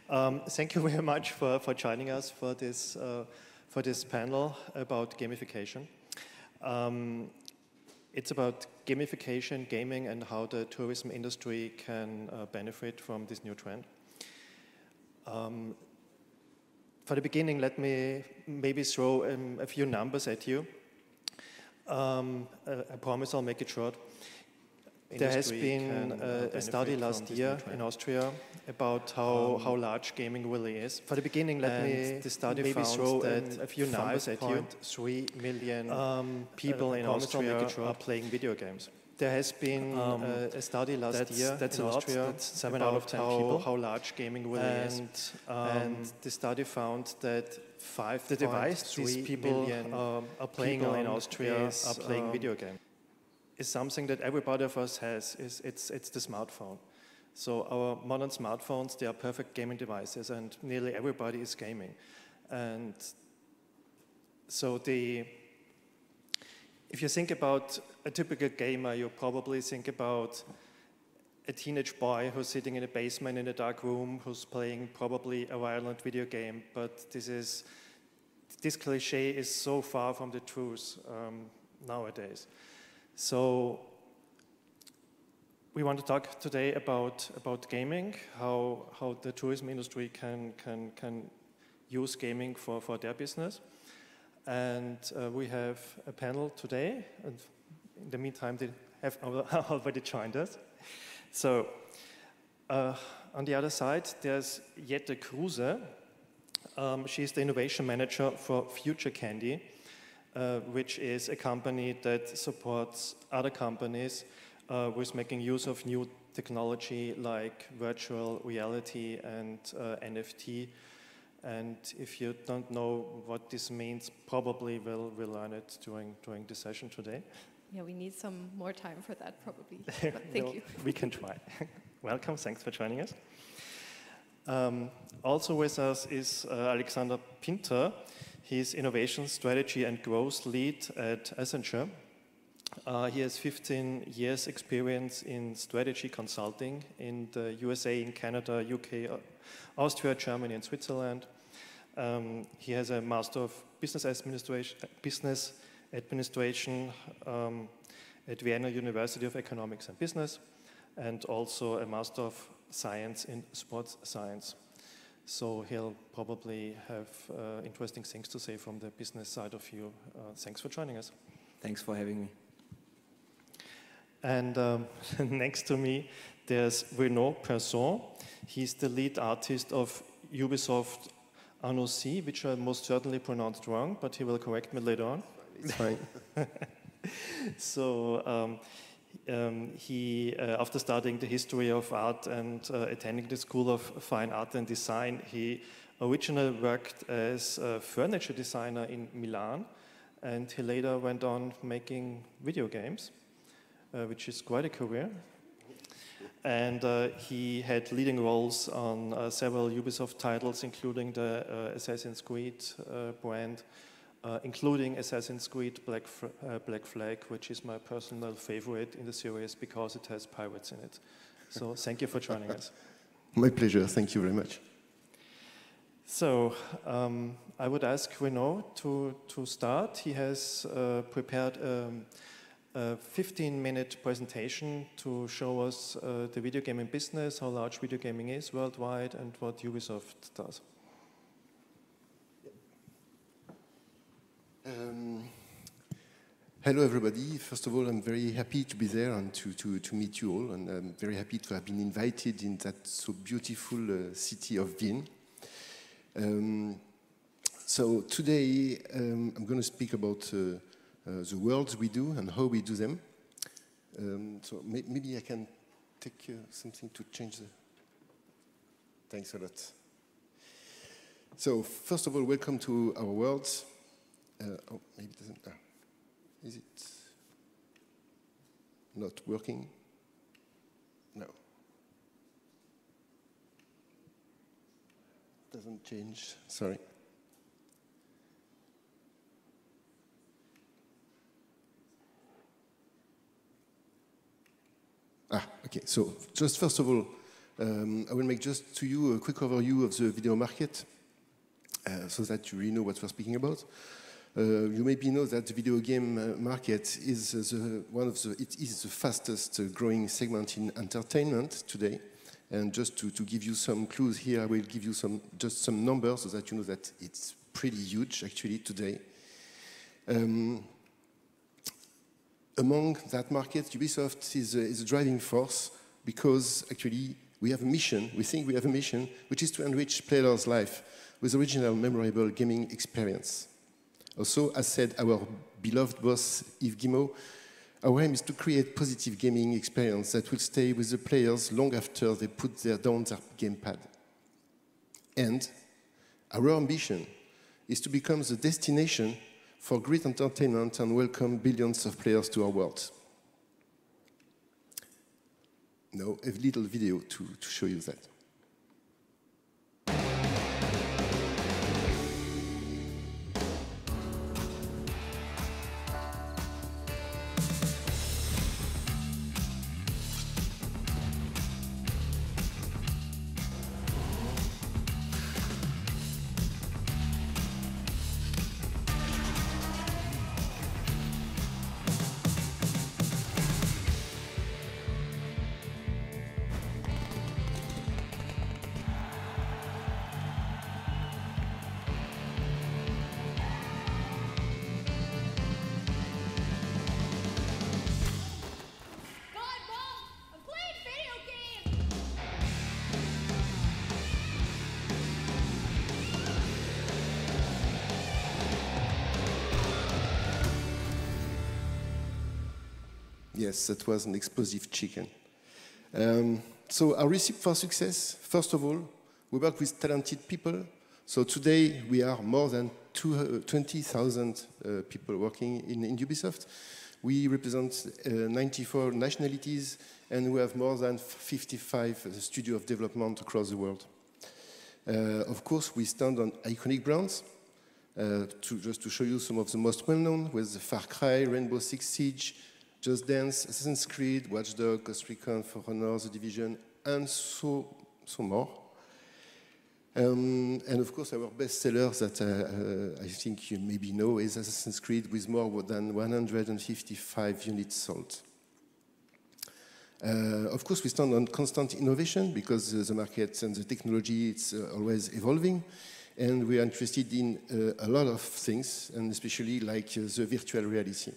Thank you very much for joining us for this panel about gamification. It's about gamification, gaming, and how the tourism industry can benefit from this new trend. For the beginning, let me maybe throw a few numbers at you. I promise I'll make it short. There has been a study last year in Austria about how large gaming really is. For the beginning, let me maybe throw a few numbers at you. 5.3 million people in Austria are playing video games. There has been a study last year in Austria. That's 7 out of 10 people. How large gaming really is. And the study found that the device these people are playing in Austria are playing video games. Is something that everybody of us has. It's the smartphone. So our modern smartphones, they are perfect gaming devices, and nearly everybody is gaming. And so if you think about a typical gamer, you probably think about a teenage boy who's sitting in a basement in a dark room, who's playing probably a violent video game. But this cliche is so far from the truth nowadays. So we want to talk today about gaming, how the tourism industry can use gaming for their business. And we have a panel today, and in the meantime they have already joined us. So on the other side there's Jette Kruse. She's the innovation manager for Future Candy, which is a company that supports other companies with making use of new technology like virtual reality and NFT. And if you don't know what this means, probably we'll learn it during the session today. Yeah, we need some more time for that, probably. But thank you. We can try. Welcome, thanks for joining us. Also with us is Alexander Pinter. He's Innovation Strategy and Growth Lead at Accenture. He has 15 years experience in strategy consulting in the USA, in Canada, UK, Austria, Germany, and Switzerland. He has a Master of Business Administration at Vienna University of Economics and Business, and also a Master of Science in Sports Science. So he'll probably have interesting things to say from the business side of you. Thanks for joining us. Thanks for having me. And next to me, there's Renaud Persson. He's the lead artist of Ubisoft Annecy, which I most certainly pronounced wrong, but he will correct me later on. It's fine. So he, after studying the history of art and attending the School of Fine Art and Design, he originally worked as a furniture designer in Milan, and he later went on making video games, which is quite a career. And he had leading roles on several Ubisoft titles, including the Assassin's Creed brand, including Assassin's Creed Black Flag, which is my personal favorite in the series because it has pirates in it. So thank you for joining us. My pleasure, thank you very much. So I would ask Renaud to start. He has prepared a 15-minute presentation to show us the video gaming business, how large video gaming is worldwide, and what Ubisoft does. Hello everybody. First of all, I'm very happy to be there and to meet you all, and I'm very happy to have been invited in that so beautiful city of Wien. So today I'm going to speak about the worlds we do and how we do them. So maybe I can take something to change the... Thanks a lot. So first of all, welcome to our worlds. Oh, maybe it doesn't... Is it not working? No. Doesn't change, sorry. Okay, so just first of all, I will make just to you a quick overview of the video market so that you really know what we're speaking about. You maybe know that the video game market is the fastest growing segment in entertainment today. And just to give you some clues here, I will give you just some numbers so that you know that it's pretty huge actually today. Among that market, Ubisoft is a driving force because actually we have a mission, we think we have a mission, which is to enrich players' life with original, memorable gaming experience. Also, as said our beloved boss, Yves Guillemot, our aim is to create positive gaming experience that will stay with the players long after they put down their gamepad. And our ambition is to become the destination for great entertainment and welcome billions of players to our world. Now, a little video to show you that. Yes, that was an explosive chicken. So our recipe for success, first of all, we work with talented people. So today we are more than 20,000 people working in Ubisoft. We represent 94 nationalities and we have more than 55 studios of development across the world. Of course, we stand on iconic brands. Just to show you some of the most well-known with Far Cry, Rainbow Six Siege, Just Dance, Assassin's Creed, Watch Dogs, Ghost Recon, For Honor, The Division, and so more. And of course, our best seller that I think you maybe know is Assassin's Creed with more than 155 units sold. Of course, we stand on constant innovation because the market and the technology, it's always evolving. And we are interested in a lot of things, and especially like the virtual reality.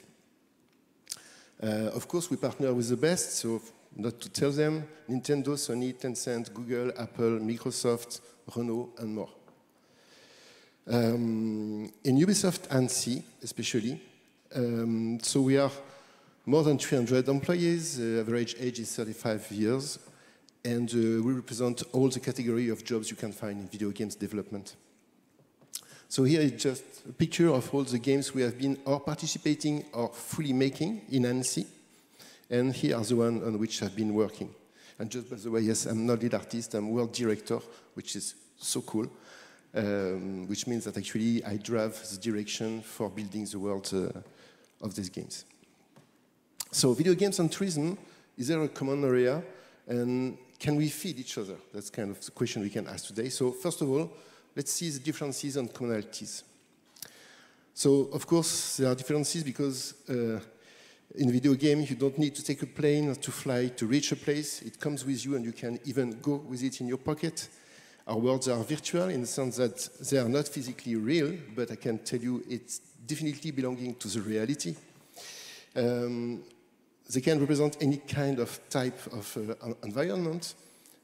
Of course, we partner with the best, so not to tell them, Nintendo, Sony, Tencent, Google, Apple, Microsoft, Renault, and more. In Ubisoft Annecy, especially, so we are more than 300 employees, average age is 35 years, and we represent all the category of jobs you can find in video games development. So here is just a picture of all the games we have been or participating or fully making in Annecy. And here are the ones on which I've been working. And just by the way, yes, I'm not lead artist, I'm world director, which is so cool, which means that actually I drive the direction for building the world of these games. So video games and tourism, is there a common area? And can we feed each other? That's kind of the question we can ask today. So first of all, let's see the differences and commonalities. So, of course, there are differences because in a video game, you don't need to take a plane to fly to reach a place. It comes with you and you can even go with it in your pocket. Our worlds are virtual in the sense that they are not physically real, but I can tell you it's definitely belonging to the reality. They can represent any kind of type of environment.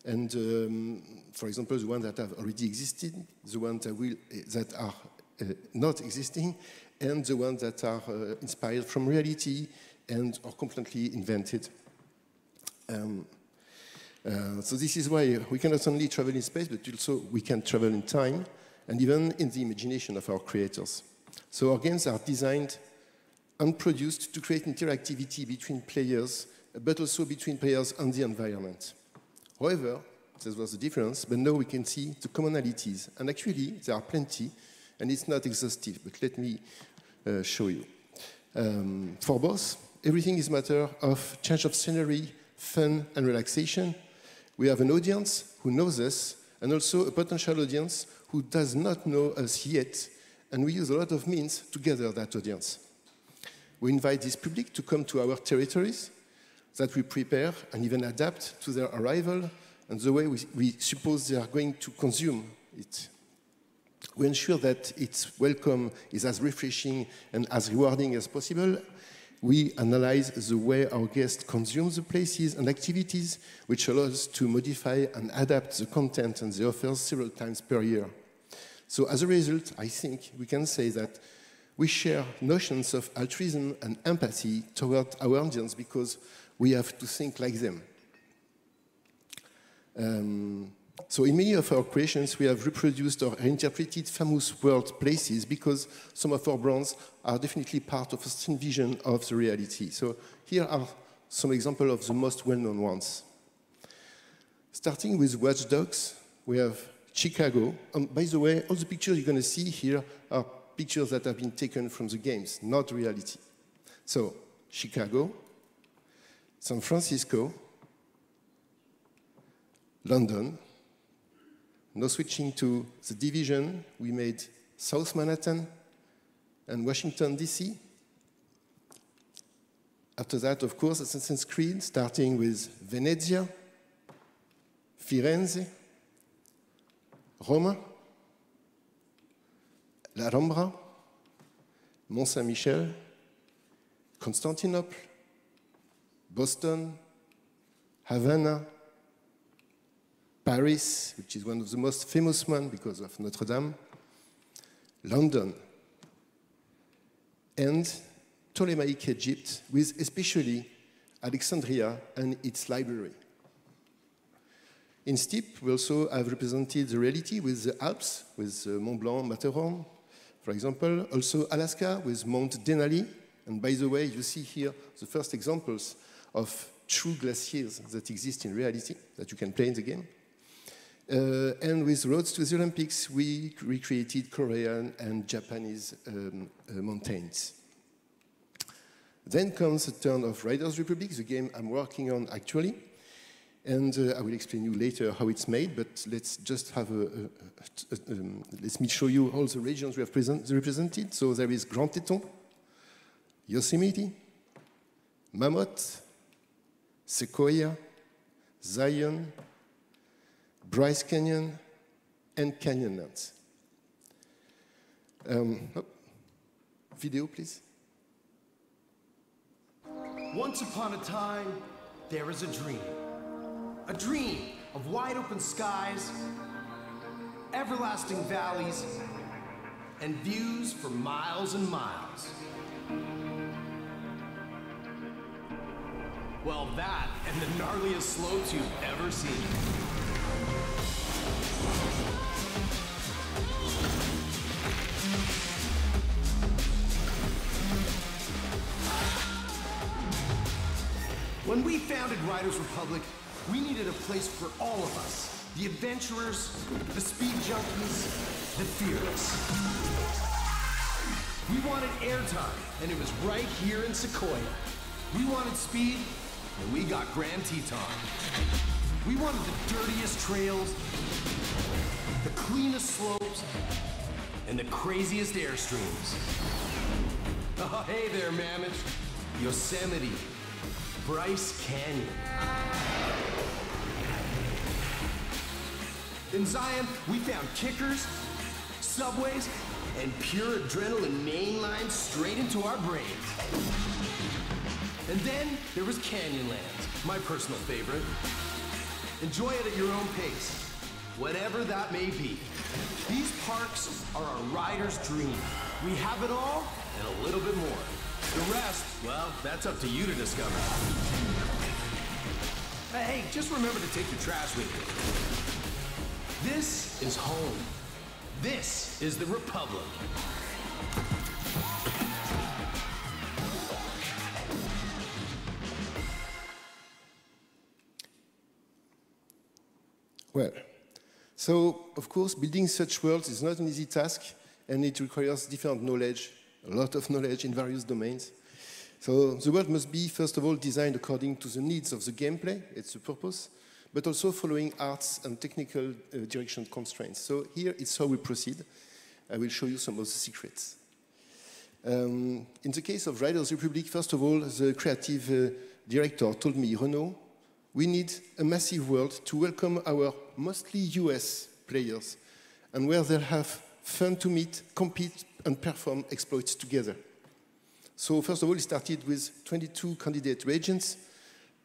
And for example, the ones that have already existed, the ones that are not existing, and the ones that are inspired from reality and are completely invented. So this is why we can not only travel in space, but also we can travel in time, and even in the imagination of our creators. So our games are designed and produced to create interactivity between players, but also between players and the environment. However, this was the difference, but now we can see the commonalities. And actually, there are plenty, and it's not exhaustive, but let me show you. For both, everything is a matter of change of scenery, fun, and relaxation. we have an audience who knows us, and also a potential audience who does not know us yet, and we use a lot of means to gather that audience. We invite this public to come to our territories that we prepare and even adapt to their arrival and the way we suppose they are going to consume it. We ensure that its welcome is as refreshing and as rewarding as possible. We analyze the way our guests consume the places and activities, which allows us to modify and adapt the content and the offers several times per year. So as a result, I think we can say that we share notions of altruism and empathy toward our audience because we have to think like them. So in many of our creations, we have reproduced or interpreted famous world places because some of our brands are definitely part of a thin vision of the reality. So here are some examples of the most well-known ones. Starting with Watch Dogs, we have Chicago. And by the way, all the pictures you're going to see here are pictures that have been taken from the games, not reality. So Chicago, San Francisco, London. Now switching to the division, we made South Manhattan and Washington, D.C. After that, of course, Assassin's Creed, starting with Venezia, Firenze, Roma, La Rambra, Mont Saint-Michel, Constantinople, Boston, Havana, Paris, which is one of the most famous ones because of Notre Dame, London, and Ptolemaic Egypt, with especially Alexandria and its library. In steep, we also have represented the reality with the Alps, with Mont Blanc, Matterhorn, for example. Also Alaska with Mount Denali. And by the way, you see here the first examples of true glaciers that exist in reality, that you can play in the game. And with Roads to the Olympics, we recreated Korean and Japanese mountains. Then comes the turn of Riders Republic, the game I'm working on actually. And I will explain you later how it's made, but let's just have let me show you all the regions we have represented. So there is Grand Teton, Yosemite, Mammoth, Sequoia, Zion, Bryce Canyon, and Canyonlands. Video, please. Once upon a time, there was a dream. A dream of wide open skies, everlasting valleys, and views for miles and miles. Well, that and the gnarliest slopes you've ever seen. When we founded Riders Republic, we needed a place for all of us. The adventurers, the speed junkies, the fearless. We wanted airtime, and it was right here in Sequoia. We wanted speed, and we got Grand Teton. We wanted the dirtiest trails, the cleanest slopes, and the craziest airstreams. Oh, hey there, Mammoth. Yosemite, Bryce Canyon. In Zion, we found kickers, subways, and pure adrenaline main lines straight into our brains. And then there was Canyonlands, my personal favorite. Enjoy it at your own pace, whatever that may be. These parks are a rider's dream. We have it all and a little bit more. The rest, well, that's up to you to discover. Hey, just remember to take your trash with you. This is home. This is the Republic. Well, so of course, building such worlds is not an easy task, and it requires different knowledge, a lot of knowledge in various domains. So the world must be, first of all, designed according to the needs of the gameplay, it's the purpose, but also following arts and technical direction constraints. So here is how we proceed. I will show you some of the secrets. In the case of Riders Republic, first of all, the creative director told me, Renaud, we need a massive world to welcome our mostly US players and where they'll have fun to meet, compete, and perform exploits together. So first of all, it started with 22 candidate regions.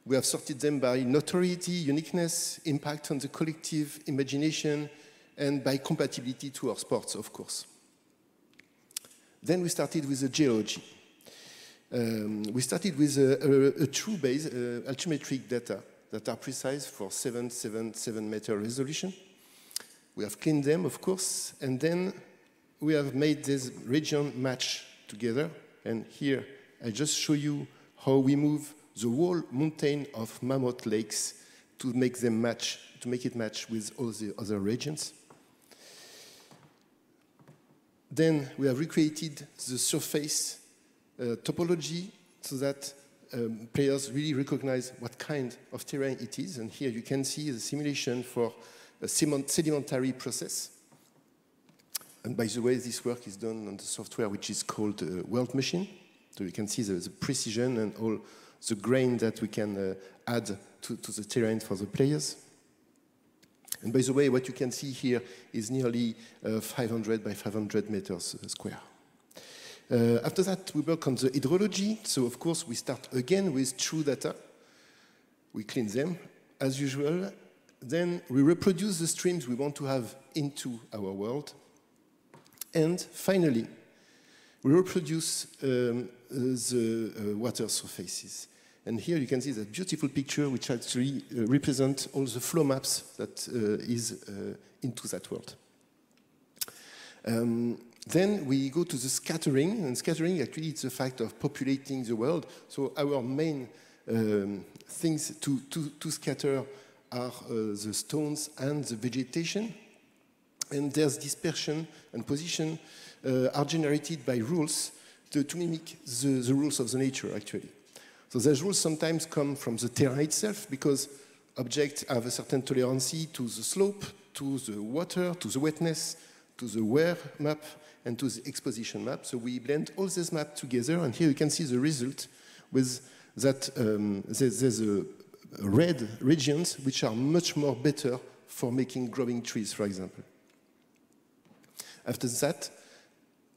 We have sorted them by notoriety, uniqueness, impact on the collective imagination, and by compatibility to our sports, of course. Then we started with the geology. We started with a true base, altimetric data that are precise for 777 meter resolution. We have cleaned them, of course, and then we have made this region match together. And here, I just show you how we move the whole mountain of Mammoth Lakes to make them match, to make it match with all the other regions. Then we have recreated the surface topology so that players really recognize what kind of terrain it is. And here you can see the simulation for a sedimentary process. And by the way, this work is done on the software which is called World Machine. So you can see the precision and all the grain that we can add to the terrain for the players. And by the way, what you can see here is nearly 500 by 500 meters square. After that, we work on the hydrology. So, of course, we start again with true data. We clean them, as usual. Then we reproduce the streams we want to have into our world. And finally, we reproduce the water surfaces. And here you can see that beautiful picture which actually represents all the flow maps that is into that world. Then we go to the scattering, and scattering actually it's a fact of populating the world. So our main things to scatter are the stones and the vegetation. And there's dispersion and position are generated by rules to mimic the rules of the nature actually. So those rules sometimes come from the terrain itself because objects have a certain tolerance to the slope, to the water, to the wetness, to the wear map, and to the exposition map. So we blend all these maps together, and here you can see the result with that there's red regions which are much more better for making growing trees, for example. After that,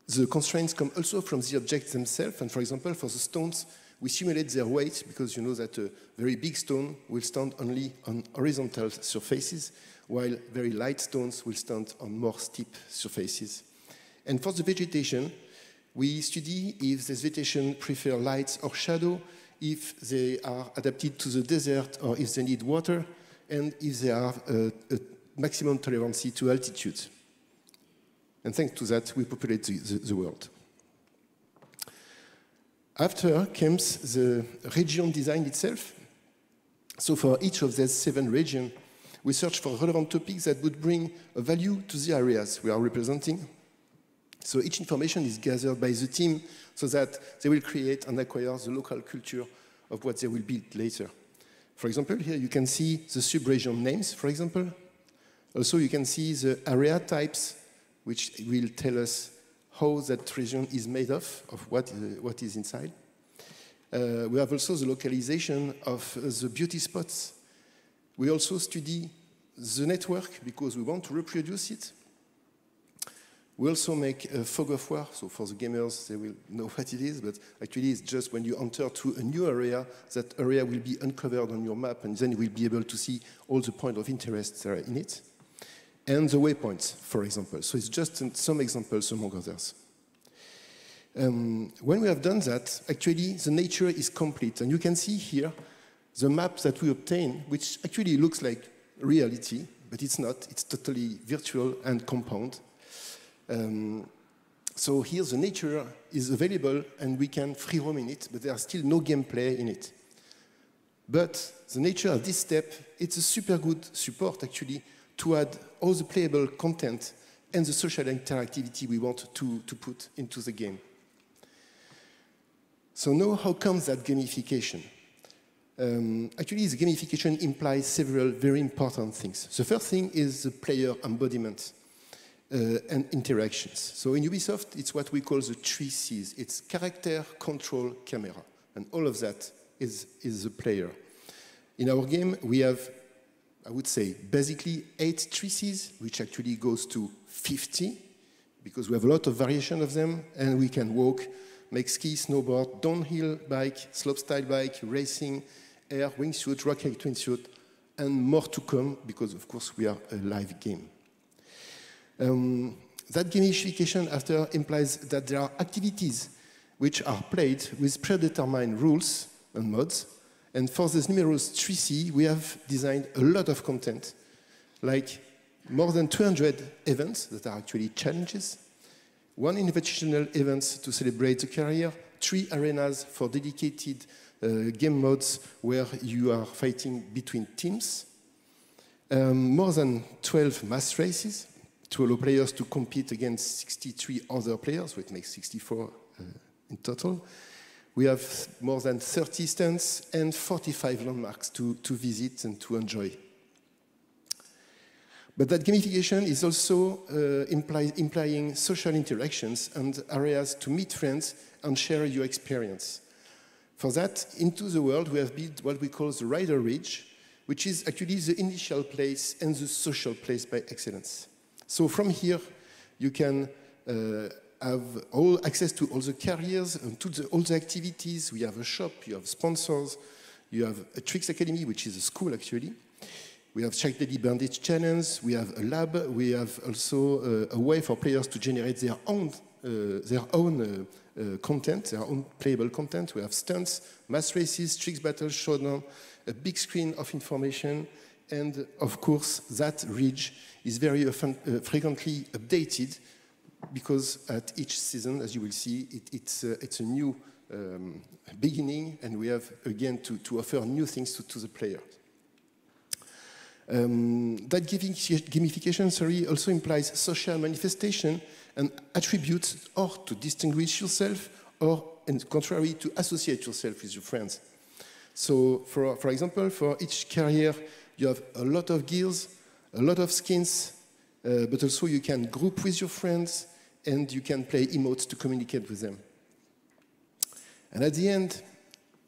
the constraints come also from the objects themselves, and for example, for the stones, we simulate their weight because you know that a very big stone will stand only on horizontal surfaces, while very light stones will stand on more steep surfaces. And for the vegetation, we study if this vegetation prefer light or shadow, if they are adapted to the desert or if they need water, and if they have a maximum tolerance to altitude. And thanks to that, we populate the world. After comes the region design itself. So for each of these 7 regions, we search for relevant topics that would bring a value to the areas we are representing. So each information is gathered by the team so that they will create and acquire the local culture of what they will build later. For example, here you can see the sub-region names, for example. Also, you can see the area types, which will tell us how that region is made of what is inside. We have also the localization of the beauty spots. We also study the network because we want to reproduce it. We also make a fog of war, so for the gamers, they will know what it is, but actually it's just when you enter to a new area, that area will be uncovered on your map, and then you will be able to see all the points of interest that are in it. And the waypoints, for example. So it's just some examples among others. When we have done that, actually the nature is complete. And you can see here the map that we obtain, which actually looks like reality, but it's not. It's totally virtual and compound. So here the nature is available and we can free roam in it, but there's still no gameplay in it. But the nature of this step, it's a super good support actually to add all the playable content and the social interactivity we want to put into the game. So now how comes that gamification? Actually, the gamification implies several very important things. The first thing is the player embodiment and interactions. So in Ubisoft, it's what we call the 3Cs. It's character, control, camera. And all of that is the player. In our game, we have, I would say, basically 8 3Cs, which actually goes to 50, because we have a lot of variation of them, and we can walk, make ski, snowboard, downhill bike, slopestyle bike, racing, air, wingsuit, rocket wingsuit, and more to come, because of course we are a live game. That gamification after implies that there are activities which are played with predetermined rules and mods. And for this numerous 3C, we have designed a lot of content, like more than 200 events that are actually challenges, 1 invitational event to celebrate the career, 3 arenas for dedicated game modes where you are fighting between teams, more than 12 mass races to allow players to compete against 63 other players, which makes 64 in total. We have more than 30 stands and 45 landmarks to visit and to enjoy. But that gamification is also implying social interactions and areas to meet friends and share your experience. For that, into the world, we have built what we call the Rider Ridge, which is actually the initial place and the social place by excellence. So from here, you can have all access to all the carriers and to all the activities. We have a shop, you have sponsors, you have a Tricks Academy, which is a school actually. We have Check Daily Bandage Challenge, we have a lab, we have also a way for players to generate their own content, their own playable content. We have stunts, mass races, tricks battles, showdown, a big screen of information, and of course that ridge is very frequently updated because at each season, as you will see, it's a new beginning, and we have again to offer new things to the player. That gamification, also implies social manifestation and attributes, or to distinguish yourself, or, on the contrary, to associate yourself with your friends. So, for example, for each career, you have a lot of gears, a lot of skins, but also you can group with your friends, and you can play emotes to communicate with them. And at the end,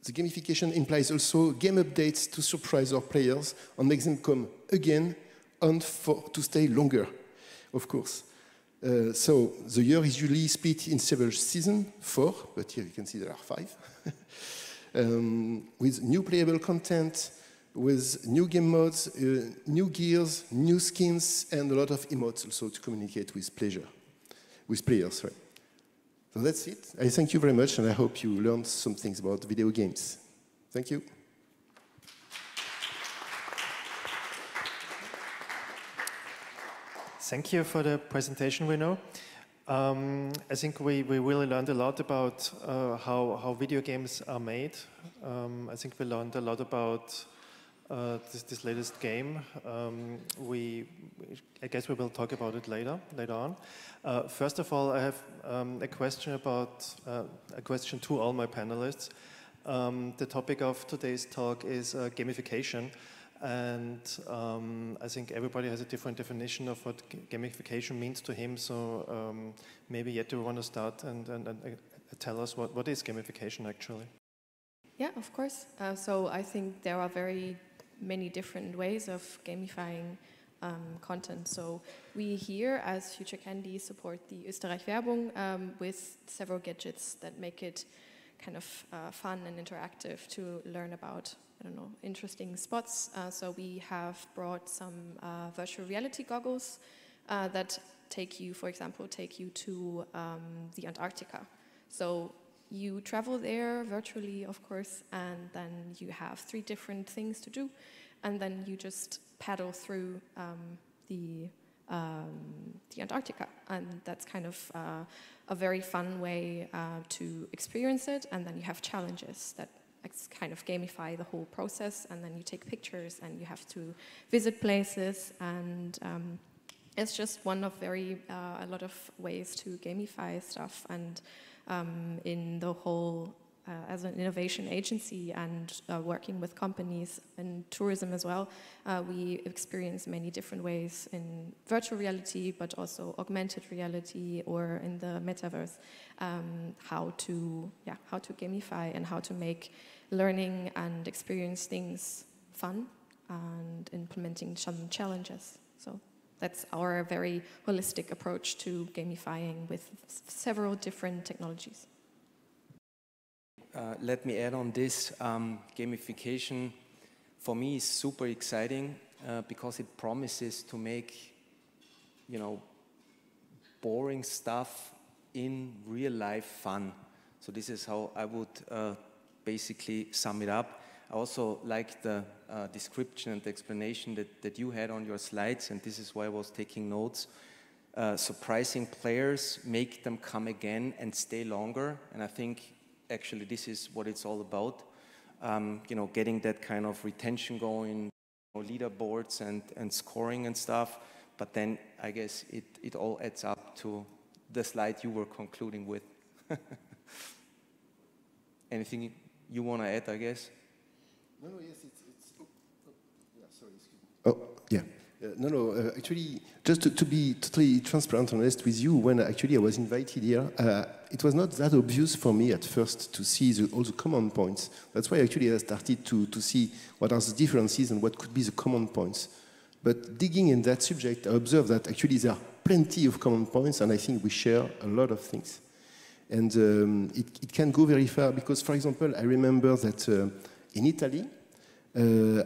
the gamification implies also game updates to surprise our players and make them come again and to stay longer, of course. So the year is usually split in several seasons, 4, but here you can see there are 5, with new playable content, with new game modes, new gears, new skins, and a lot of emotes also to communicate with players. Right? So that's it. I thank you very much, and I hope you learned some things about video games. Thank you. Thank you for the presentation, Renaud. I think we really learned a lot about how video games are made. I think we learned a lot about this latest game. I guess we will talk about it later on. First of all, I have a question to all my panelists. The topic of today's talk is gamification, and I think everybody has a different definition of what gamification means to him. So maybe Jette, you want to start and tell us what is gamification actually? Yeah, of course. So I think there are very many different ways of gamifying content. So we here as Future Candy support the Österreich Werbung with several gadgets that make it kind of fun and interactive to learn about, I don't know, interesting spots. So we have brought some virtual reality goggles that take you, for example, to the Antarctica. So you travel there virtually, of course, and then you have 3 different things to do, and then you just paddle through the Antarctica, and that's kind of a very fun way to experience it. And then you have challenges that kind of gamify the whole process, and then you take pictures and you have to visit places, and it's just one of a lot of ways to gamify stuff. And in the whole as an innovation agency and working with companies in tourism as well, we experience many different ways in virtual reality, but also augmented reality or in the metaverse, how to gamify and how to make learning and experience things fun and implementing some challenges. So that's our very holistic approach to gamifying with several different technologies. Let me add on this. Gamification for me is super exciting because it promises to make, boring stuff in real life fun. So this is how I would basically sum it up. I also like the description and the explanation that you had on your slides, and this is why I was taking notes. Surprising players, make them come again and stay longer, and I think actually this is what it's all about. Getting that kind of retention going, leaderboards and scoring and stuff, but then I guess it all adds up to the slide you were concluding with. Anything you want to add, I guess? No, yes, it's yeah, sorry, excuse me. Oh, yeah. Actually, just to be totally transparent and honest with you, when actually I was invited here, it was not that obvious for me at first to see all the common points. That's why actually I started to see what are the differences and what could be the common points. But digging in that subject, I observed that actually there are plenty of common points, and I think we share a lot of things. And it can go very far because, for example, I remember that in Italy,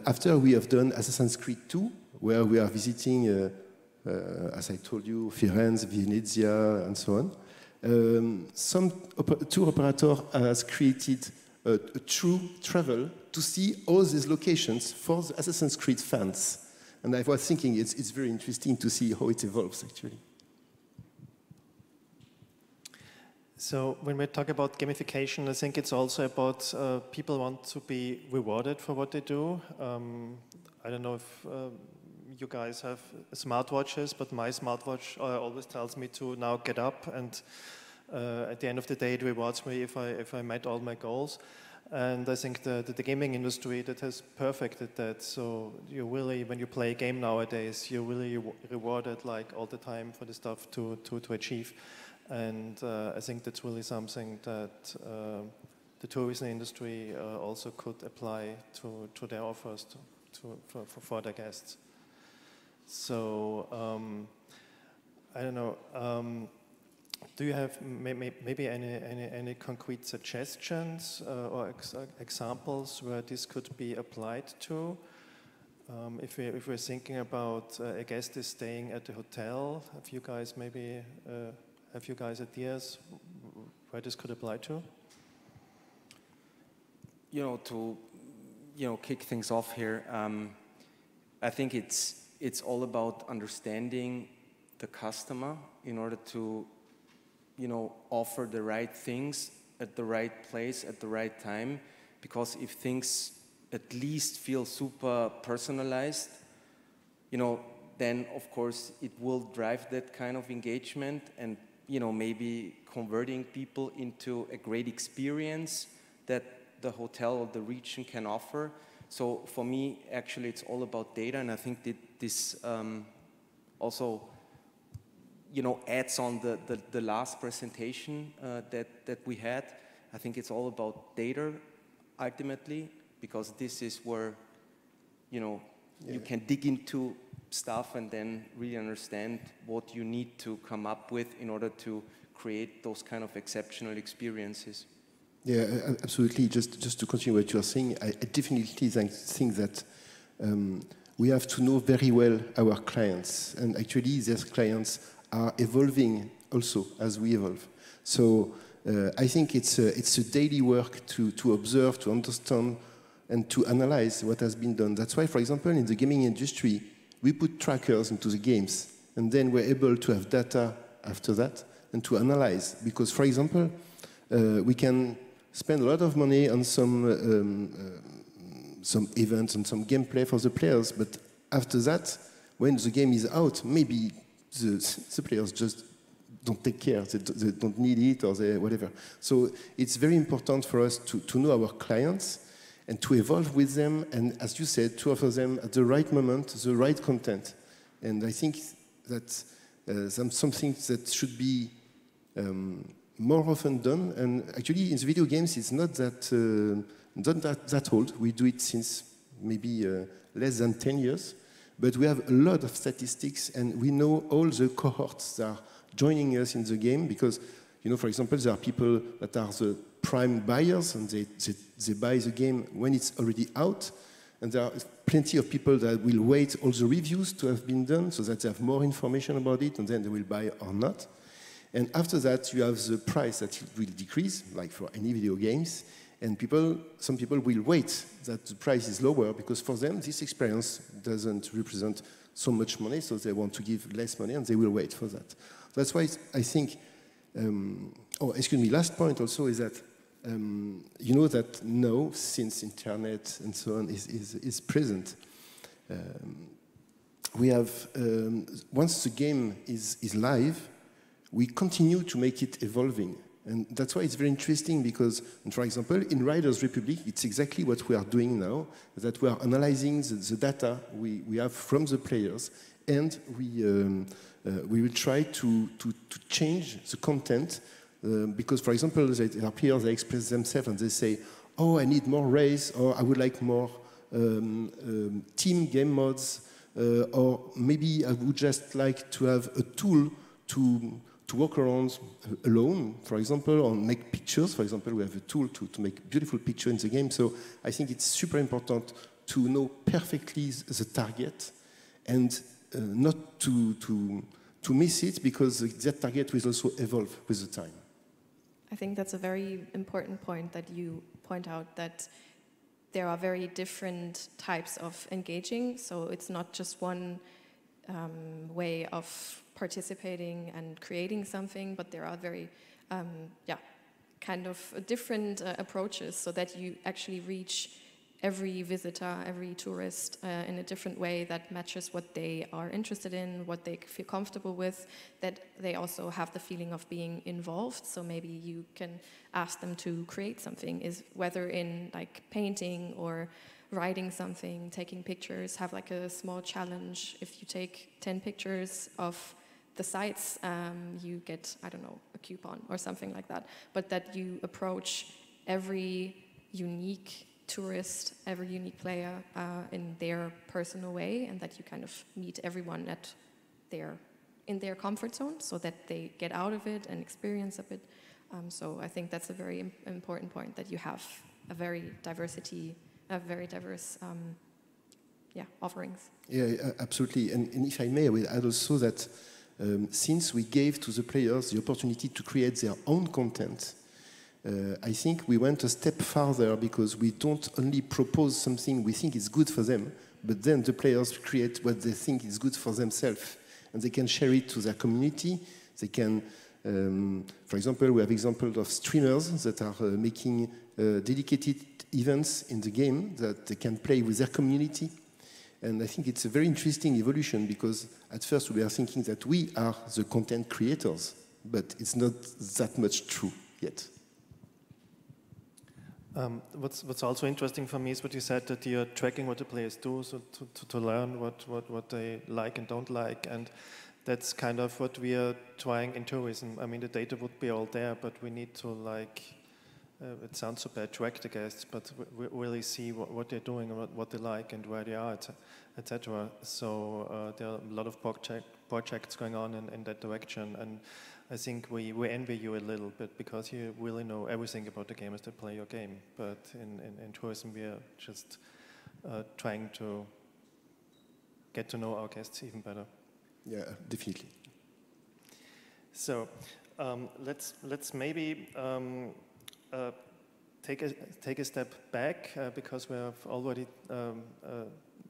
after we have done Assassin's Creed 2, where we are visiting, as I told you, Firenze, Venezia, and so on, some tour operator has created a true travel to see all these locations for the Assassin's Creed fans. And I was thinking it's very interesting to see how it evolves, actually. So when we talk about gamification, I think it's also about people want to be rewarded for what they do. I don't know if you guys have smartwatches, but my smartwatch always tells me to now get up, and at the end of the day it rewards me if I met all my goals. And I think the gaming industry that has perfected that. So you really, when you play a game nowadays, you're really rewarded like all the time for the stuff to achieve. And I think that's really something that the tourism industry also could apply to their offers for their guests. So I don't know. Do you have maybe any concrete suggestions or examples where this could be applied to? If we're thinking about a guest is staying at the hotel, have you guys ideas where this could apply to? To kick things off here, I think it's all about understanding the customer in order to offer the right things at the right place at the right time. Because if things at least feel super personalized, then of course it will drive that kind of engagement and maybe converting people into a great experience that the hotel or the region can offer. So for me, actually, it's all about data, and I think that this also adds on the last presentation that we had. I think it's all about data ultimately, because this is where you can dig into stuff and then really understand what you need to come up with in order to create those kind of exceptional experiences. Yeah, absolutely. Just to continue what you are saying, I definitely think that we have to know very well our clients, and actually these clients are evolving also as we evolve. So I think it's a daily work to observe, to understand, and to analyze what has been done. That's why, for example, in the gaming industry, we put trackers into the games, and then we're able to have data after that and to analyze. Because, for example, we can spend a lot of money on some events and some gameplay for the players, but after that, when the game is out, maybe the players just don't take care, they don't need it, or they whatever. So it's very important for us to know our clients and to evolve with them, and as you said, to offer them at the right moment, the right content. And I think that something that should be more often done, and actually in the video games it's not that old. We do it since maybe less than 10 years, but we have a lot of statistics, and we know all the cohorts that are joining us in the game, because, you know, for example, there are people that are the prime buyers, and they buy the game when it's already out, and there are plenty of people that will wait all the reviews to have been done so that they have more information about it, and then they will buy or not. And after that, you have the price that will decrease, like for any video games, and some people will wait that the price is lower, because for them, this experience doesn't represent so much money, so they want to give less money, and they will wait for that. That's why I think, last point also is that, you know that now, since internet and so on is present, we have, once the game is live, we continue to make it evolving. And that's why it's very interesting, because, for example, in Riders Republic, it's exactly what we are doing now, that we are analyzing the data we have from the players, and we will try to change the content, because, for example, there are players that express themselves and they say, oh, I need more race, or I would like more team game mods, or maybe I would just like to have a tool to walk around alone, for example, or make pictures. For example, we have a tool to make beautiful pictures in the game. So I think it's super important to know perfectly the target, and not to miss it, because that target will also evolve with the time. I think that's a very important point that you point out, that there are very different types of engaging. So it's not just one way of participating and creating something, but there are very, kind of different approaches, so that you actually reach every visitor, every tourist in a different way that matches what they are interested in, what they feel comfortable with, that they also have the feeling of being involved. So maybe you can ask them to create something, whether in like painting or writing something, taking pictures, have like a small challenge. If you take 10 pictures of the sites, you get, I don't know, a coupon or something like that. But that you approach every unique tourist, every unique player in their personal way, and that you kind of meet everyone in their comfort zone, so that they get out of it and experience a bit. So I think that's a very important point, that you have a very diverse offerings. Yeah, absolutely. And if I may, I will add also that since we gave to the players the opportunity to create their own content, I think we went a step further, because we don't only propose something we think is good for them, but then the players create what they think is good for themselves, and they can share it to their community. They can, for example, we have examples of streamers that are making dedicated events in the game that they can play with their community. And I think it's a very interesting evolution, because at first we are thinking that we are the content creators, but it's not that much true yet. What's also interesting for me is what you said, that you're tracking what the players do, so to learn what they like and don't like, and that's kind of what we are trying in tourism. I mean, the data would be all there, but we need to, like, it sounds so bad, track the guests, but we really see what they're doing, what they like, and where they are, etc. So there are a lot of projects going on in that direction, and I think we envy you a little bit, because you really know everything about the gamers that play your game. But in tourism, we are just trying to get to know our guests even better. Yeah, definitely. So let's maybe take a step back, because we have already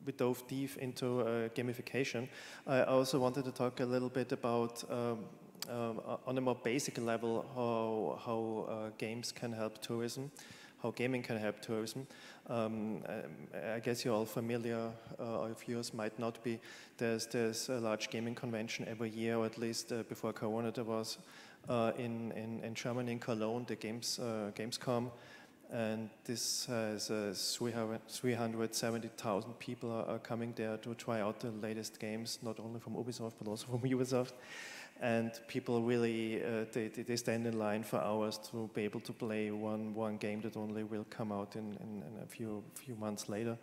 we dove deep into gamification. I also wanted to talk a little bit about on a more basic level how games can help tourism, how gaming can help tourism. I guess you're all familiar, or if yours might not be. There's a large gaming convention every year, or at least before Corona there was in Germany, in Cologne, the Gamescom. And this has 370,000 people are coming there to try out the latest games, not only from Ubisoft, but also from Ubisoft. And people really, they stand in line for hours to be able to play one game that only will come out in a few months later.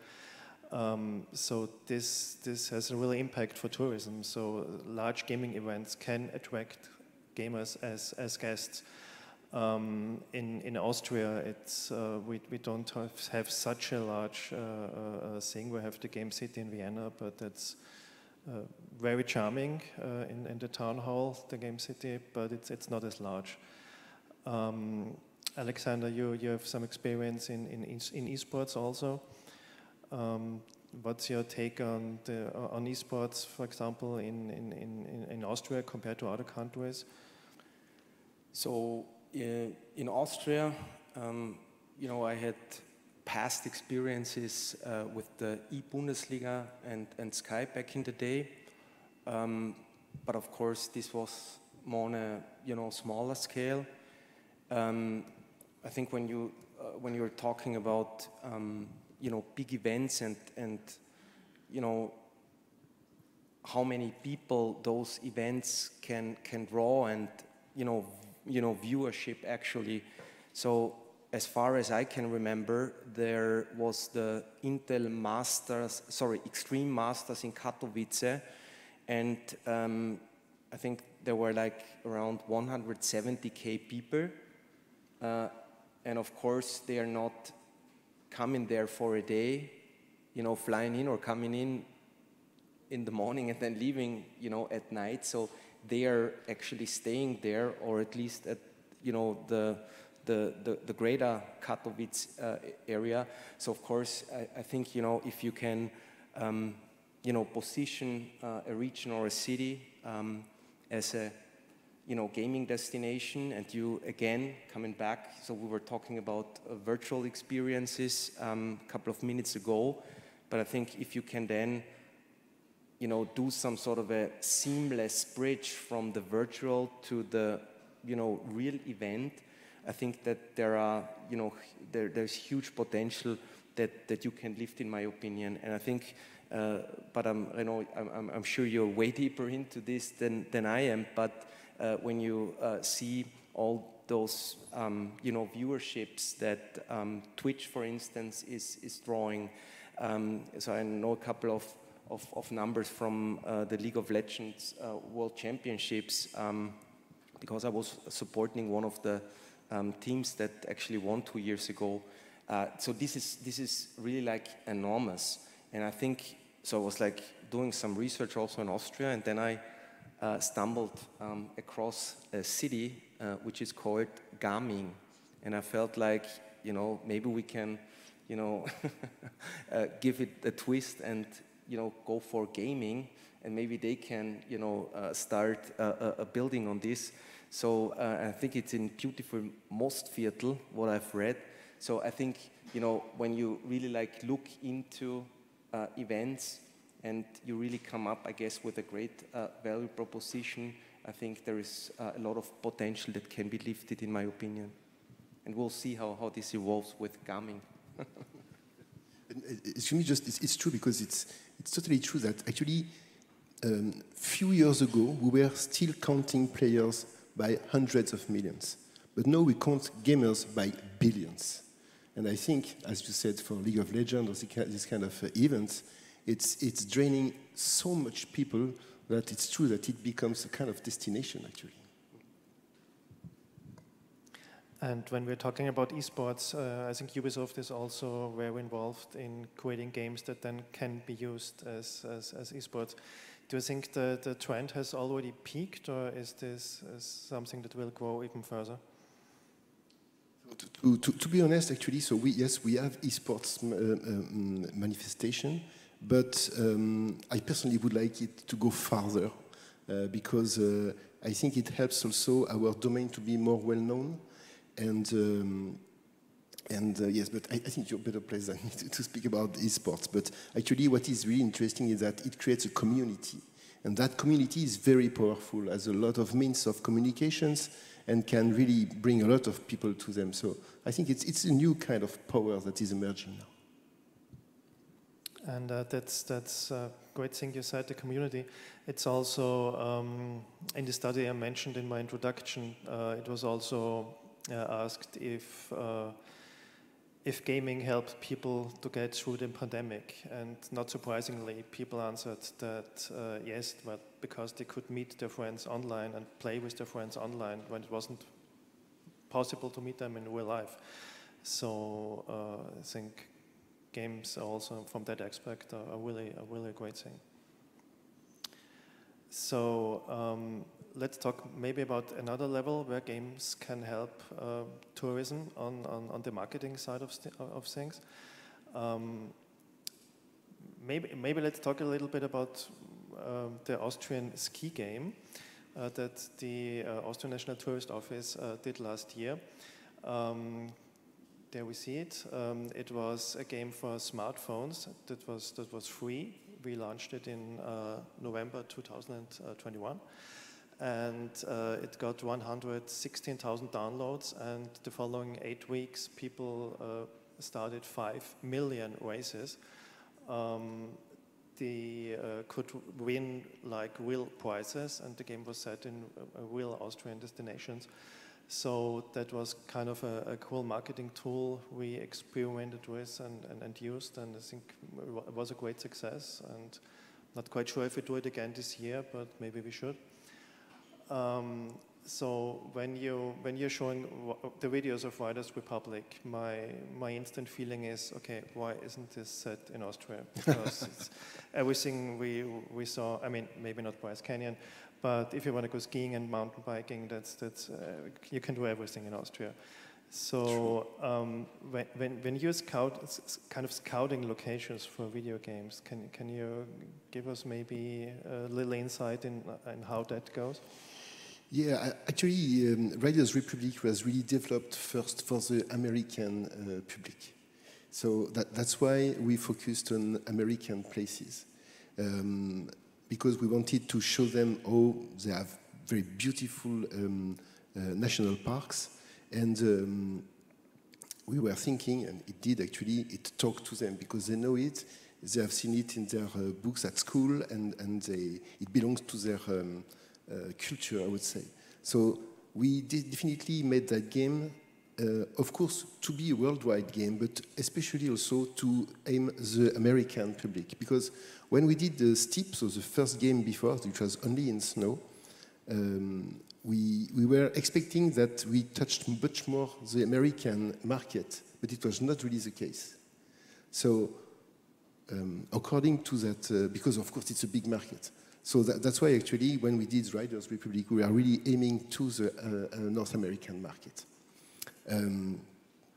So this has a real impact for tourism. So large gaming events can attract gamers as guests. In Austria, it's we don't have such a large thing. We have the Game City in Vienna, but that's very charming in the town hall, the Game City, but it's not as large. Alexander, you have some experience in esports also. What's your take on esports, for example, in Austria compared to other countries? So in Austria, you know, I had past experiences with the E-Bundesliga and Sky back in the day, but of course this was more on a smaller scale. I think when you're talking about big events and how many people those events can draw and viewership actually. So as far as I can remember, there was the Extreme Masters in Katowice, and I think there were like around 170,000 people, and of course they are not coming there for a day, flying in or coming in the morning and then leaving, at night. So they are actually staying there, or at least at the greater Katowice area. So of course I think if you can position a region or a city as a gaming destination, and you again coming back, so we were talking about virtual experiences a couple of minutes ago, but I think if you can then do some sort of a seamless bridge from the virtual to the real event, I think that there are there's huge potential that you can lift, in my opinion. And I think but I'm sure you're way deeper into this than I am, but when you see all those viewerships that Twitch, for instance, is drawing, so I know a couple of numbers from the League of Legends World Championships, because I was supporting one of the teams that actually won 2 years ago. So this is really like enormous, and I think so. I was like doing some research also in Austria, and then I stumbled across a city which is called Gaming, and I felt like maybe we can give it a twist and go for gaming, and maybe they can start a building on this. So I think it's in beautiful Mostviertel, what I've read. So I think when you really like look into events and you really come up, I guess, with a great value proposition, I think there is a lot of potential that can be lifted, in my opinion. And we'll see how this evolves with gaming. It's true, because it's totally true that actually few years ago we were still counting players by hundreds of millions, but now we count gamers by billions. And I think, as you said, for League of Legends or this kind of events, it's draining so much people that it's true that it becomes a kind of destination actually. And when we're talking about esports, I think Ubisoft is also very involved in creating games that then can be used as esports. Do you think the trend has already peaked, or is this something that will grow even further? To be honest, actually, so we have esports manifestation, but I personally would like it to go farther because I think it helps also our domain to be more well known. And And yes, but I think you're better placed than me to speak about esports. But actually, what is really interesting is that it creates a community. And that community is very powerful, has a lot of means of communications, and can really bring a lot of people to them. So I think it's a new kind of power that is emerging now. And that's a great thing you said, the community. It's also, in the study I mentioned in my introduction, it was also asked if gaming helped people to get through the pandemic. And not surprisingly, people answered that yes, but because they could meet their friends online and play with their friends online when it wasn't possible to meet them in real life. So I think games are also, from that aspect, are really a great thing. So let's talk maybe about another level where games can help tourism on the marketing side of things. Maybe let's talk a little bit about the Austrian ski game that the Austrian National Tourist Office did last year. There we see it. It was a game for smartphones that was free. We launched it in November 2021, and it got 116,000 downloads. And the following 8 weeks, people started 5 million races. They could win like real prizes, and the game was set in real Austrian destinations. So that was kind of a cool marketing tool we experimented with and used, and I think it was a great success. And not quite sure if we do it again this year, but maybe we should. So when you're showing the videos of Riders Republic, my instant feeling is, okay, why isn't this set in Austria? Because it's everything we saw. I mean, maybe not Bryce Canyon, but if you want to go skiing and mountain biking, that's you can do everything in Austria. So when you scouting locations for video games, can you give us maybe a little insight in how that goes? Yeah, actually, Riders Republic was really developed first for the American public. So that's why we focused on American places. Because we wanted to show them how they have very beautiful national parks. And we were thinking, and it did actually, it talked to them because they know it, they have seen it in their books at school, and it belongs to their culture, I would say. So we definitely made that game, of course, to be a worldwide game, but especially also to aim the American public. Because when we did the Steep, so the first game before, which was only in snow, we were expecting that we touched much more the American market, but it was not really the case. So according to that, because of course it's a big market, so that's why actually when we did Riders Republic, we are really aiming to the North American market.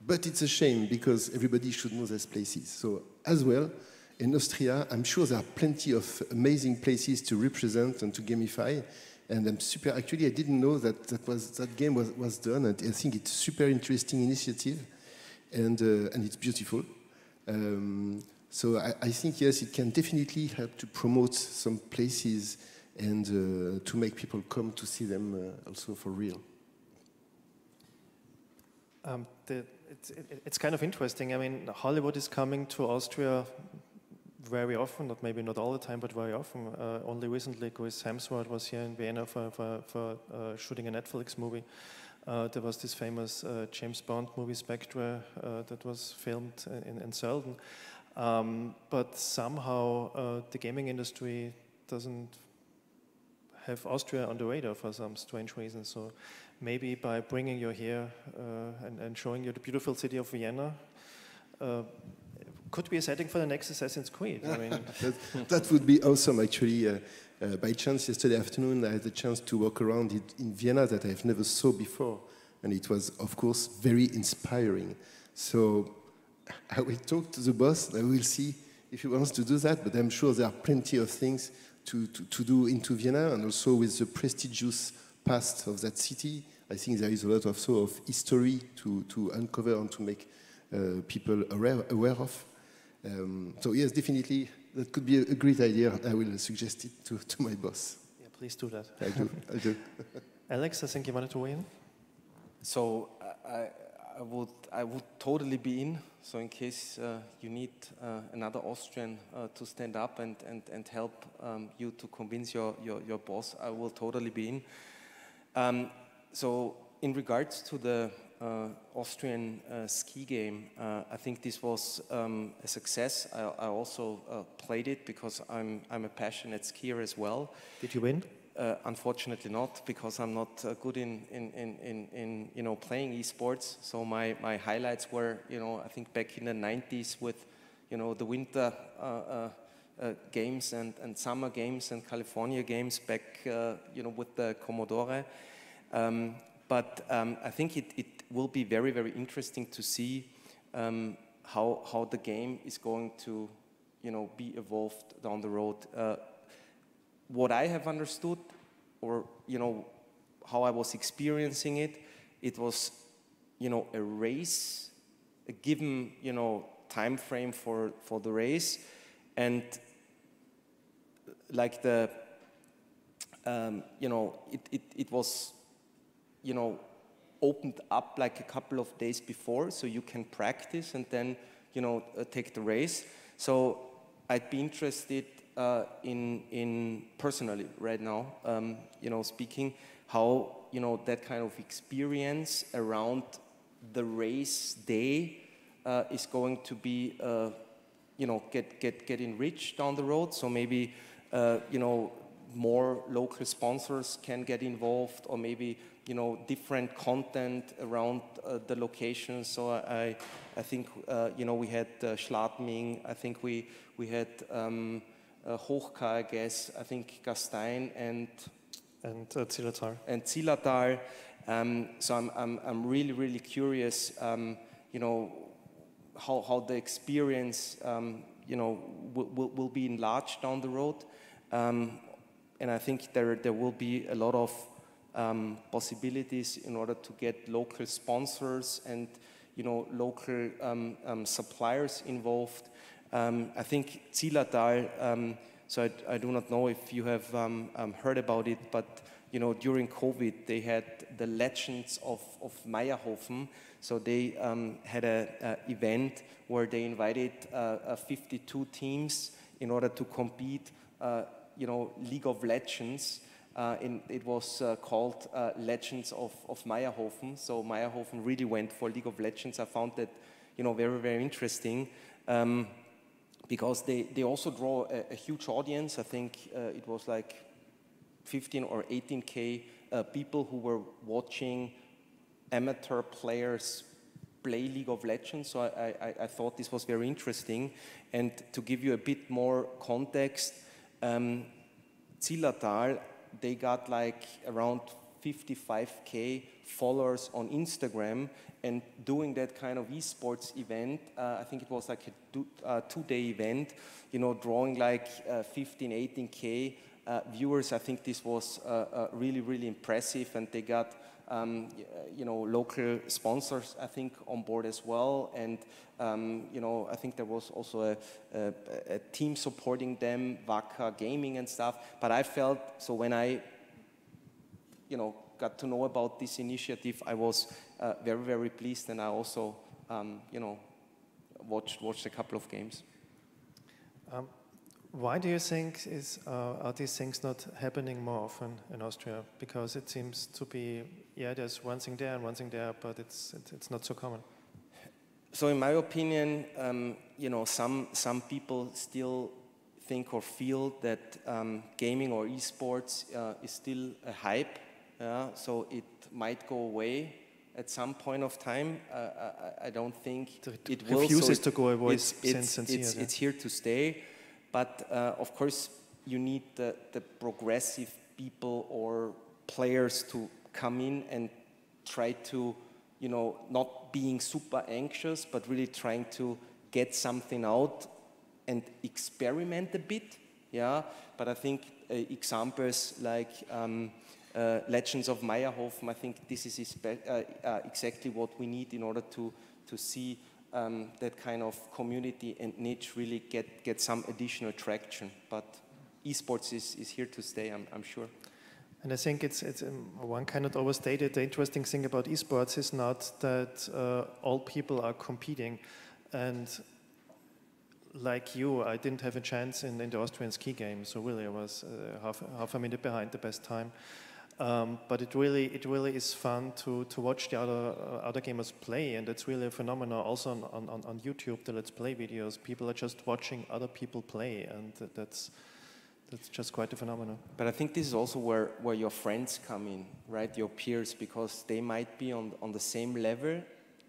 But it's a shame because everybody should know those places. So as well, in Austria, I'm sure there are plenty of amazing places to represent and to gamify. And I'm actually I didn't know that game was done. And I think it's a super interesting initiative, and it's beautiful. So I think, yes, it can definitely help to promote some places and to make people come to see them also for real. It's kind of interesting. I mean, Hollywood is coming to Austria very often, maybe not all the time, but very often. Only recently, Chris Hemsworth was here in Vienna for shooting a Netflix movie. There was this famous James Bond movie, Spectre, that was filmed in Sölden. But somehow the gaming industry doesn't have Austria on the radar for some strange reason. So maybe by bringing you here and showing you the beautiful city of Vienna, could be a setting for the next Assassin's Creed. I mean, that would be awesome, actually. By chance, yesterday afternoon, I had the chance to walk around in Vienna that I've never saw before. And it was, of course, very inspiring. So I will talk to the boss. I will see if he wants to do that. But I'm sure there are plenty of things to do into Vienna. And also with the prestigious past of that city, I think there is a lot of history to uncover and to make people aware of. So yes, definitely, that could be a great idea. I will suggest it to my boss. Yeah, please do that. I do. Alex, I think you wanted to weigh in? So I would totally be in. So in case you need another Austrian to stand up and help you to convince your boss, I will totally be in. So in regards to the Austrian ski game, I think this was a success. I also played it because I'm a passionate skier as well. Did you win? Unfortunately not, because I'm not good in playing esports. So my highlights were, I think back in the 90s with, the winter games and summer games and California games back, with the Commodore. But I think it will be very, very interesting to see how the game is going to, be evolved down the road. What I have understood, or how I was experiencing it, it was a race, a given time frame for the race, and like the it was opened up like a couple of days before, so you can practice and then take the race. So I'd be interested in personally right now, speaking, how that kind of experience around the race day is going to be get enriched down the road. So maybe more local sponsors can get involved, or maybe different content around the location. So I think we had Schladming. I think we had Hochka, I guess. I think Gastein and Zillertal. And Zillertal. So I'm really curious. How the experience will be enlarged down the road. And I think there will be a lot of possibilities in order to get local sponsors and local suppliers involved. I think Zillertal, so I do not know if you have heard about it, but during COVID they had the Legends of Meierhofen. So they had an event where they invited 52 teams in order to compete, League of Legends. It was called Legends of Meierhofen. So Meierhofen really went for League of Legends. I found that very, very interesting, because they also draw a huge audience. I think it was like 15 or 18K people who were watching amateur players play League of Legends. So I thought this was very interesting. And to give you a bit more context, Zillertal, they got like around 55K followers on Instagram, and doing that kind of esports event, I think it was like a two-day event, drawing like 15, 18K viewers. I think this was really, really impressive, and they got local sponsors, I think, on board as well. And I think there was also a team supporting them, Wacker Gaming and stuff. But I felt, so when I got to know about this initiative, I was very, very pleased, and I also watched a couple of games. Why do you think are these things not happening more often in Austria? Because it seems to be, there's one thing there and one thing there, but it's not so common. So in my opinion, some people still think or feel that gaming or esports is still a hype. So it might go away at some point of time. I don't think it will. Refuses to go away since years. It's here to stay. But of course, you need the progressive people or players to come in and try to, not being super anxious, but really trying to get something out and experiment a bit. Yeah. But I think examples like Legends of Meierhofen, I think this is exactly what we need in order to see that kind of community and niche really get some additional traction. But esports is here to stay, I'm sure. And I think it's one cannot overstate it. The interesting thing about esports is not that all people are competing. And like you, I didn't have a chance in the Austrian ski game, so really I was half a minute behind the best time. But it really is fun to watch the other gamers play, and it's really a phenomenon. Also on YouTube, the Let's Play videos, people are just watching other people play, and that's just quite a phenomenon. But I think this is also where your friends come in, right? Your peers, because they might be on the same level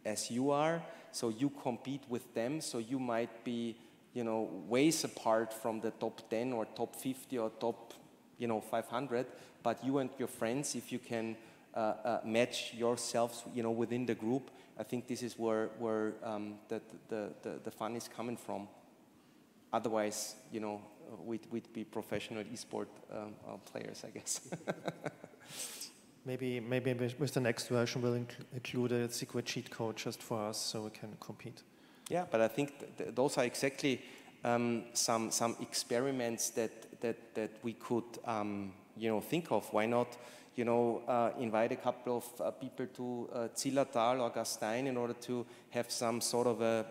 as you are, so you compete with them, so you might be, ways apart from the top 10 or top 50 or top, 500, but you and your friends, if you can match yourselves, within the group, I think this is where the fun is coming from. Otherwise, we'd be professional esport players, I guess. Maybe with the next version we'll include a secret cheat code just for us so we can compete. Yeah, but I think those are exactly some experiments that we could think of. Why not invite a couple of people to Zillertal or Gastein in order to have some sort of a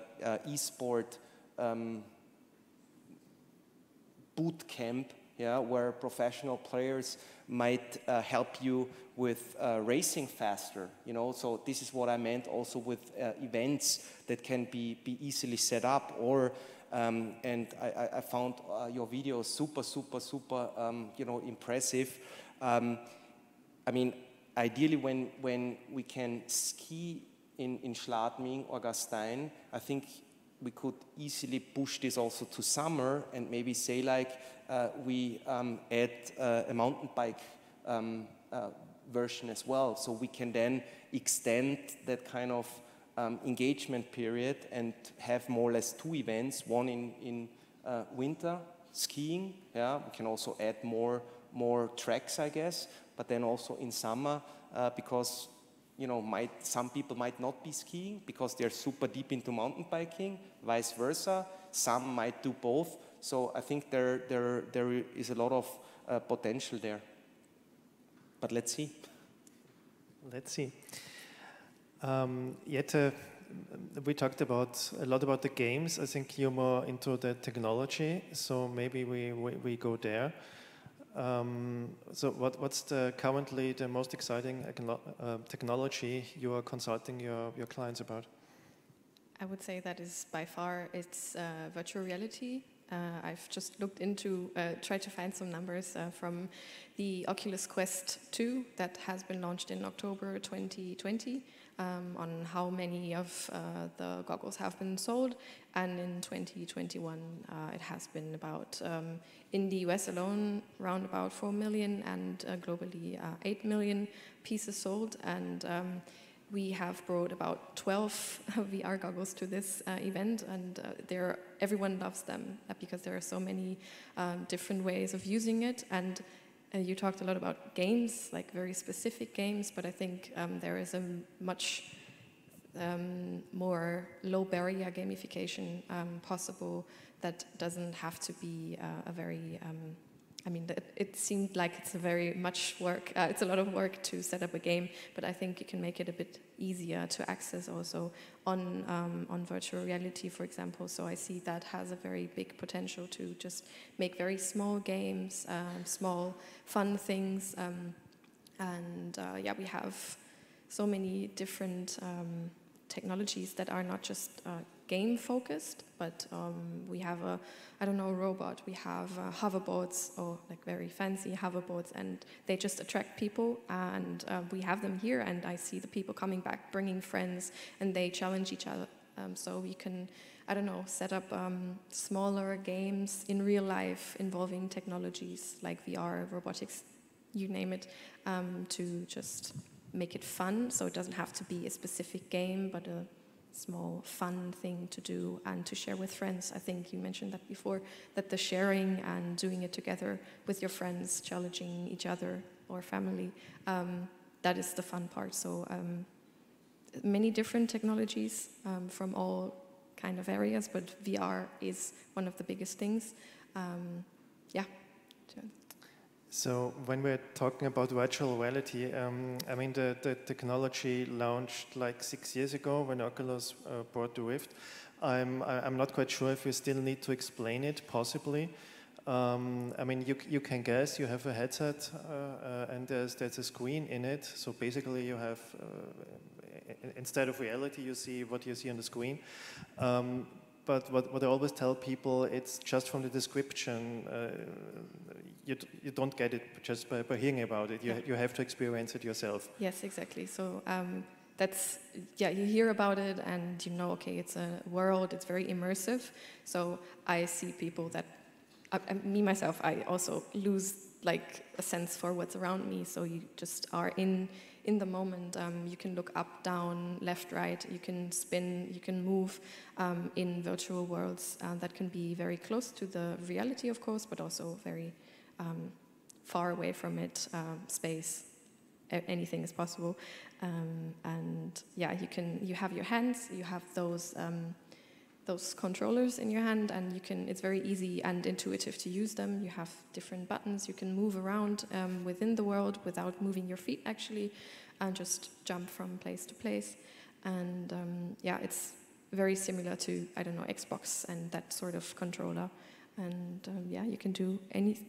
esport boot camp, where professional players might help you with racing faster, So this is what I meant also with events that can be easily set up. Or and I found your videos super impressive. I mean, ideally, when we can ski in Schladming or Gastein, I think we could easily push this also to summer and maybe say we add a mountain bike version as well, so we can then extend that kind of engagement period and have more or less 2 events, one in winter skiing, we can also add more tracks, I guess, but then also in summer, because some people might not be skiing because they're super deep into mountain biking, vice versa. Some might do both. So I think there is a lot of potential there. But let's see. Let's see. Jette, we talked a lot about the games. I think you're more into the technology, so maybe we go there. So what's currently the most exciting technology you are consulting your clients about? I would say that is by far it's virtual reality. I've just looked into, tried to find some numbers from the Oculus Quest 2 that has been launched in October 2020 on how many of the goggles have been sold. And in 2021, it has been about, in the US alone, around about 4 million and globally 8 million pieces sold. And we have brought about 12 VR goggles to this event, and everyone loves them because there are so many different ways of using it. And you talked a lot about games, like very specific games, but I think there is a much more low barrier gamification possible that doesn't have to be a very it seemed like it's it's a lot of work to set up a game, but I think you can make it a bit easier to access also on virtual reality, for example. So I see that has a very big potential to just make very small games, small fun things, we have so many different technologies that are not just game focused, but we have a robot, we have hoverboards, or like very fancy hoverboards, and they just attract people, and we have them here, and I see the people coming back, bringing friends, and they challenge each other. So we can, set up smaller games in real life involving technologies like VR, robotics, you name it, to just make it fun, so it doesn't have to be a specific game, but a small fun thing to do and to share with friends. I think you mentioned that before, that the sharing and doing it together with your friends, challenging each other or family, that is the fun part. So many different technologies from all kind of areas, but VR is one of the biggest things. Yeah. So when we're talking about virtual reality, I mean the technology launched like 6 years ago when Oculus brought the Rift. I'm not quite sure if we still need to explain it, possibly. I mean, you can guess. You have a headset, and there's a screen in it. So basically, you have instead of reality, you see what you see on the screen. But what I always tell people, it's just from the description. You don't get it just by hearing about it. You have to experience it yourself. Yes, exactly. So that's, yeah, you hear about it and you know, okay, it's a world, it's very immersive. So I see people that, me myself, I also lose like a sense for what's around me. So you just are in the moment. You can look up, down, left, right. You can spin, you can move in virtual worlds that can be very close to the reality, of course, but also very far away from it. Space, anything is possible. And yeah, you have your hands, you have those controllers in your hand, and it's very easy and intuitive to use them. You have different buttons, you can move around within the world without moving your feet actually, and just jump from place to place. And yeah, it's very similar to, I don't know, Xbox and that sort of controller. And yeah, you can do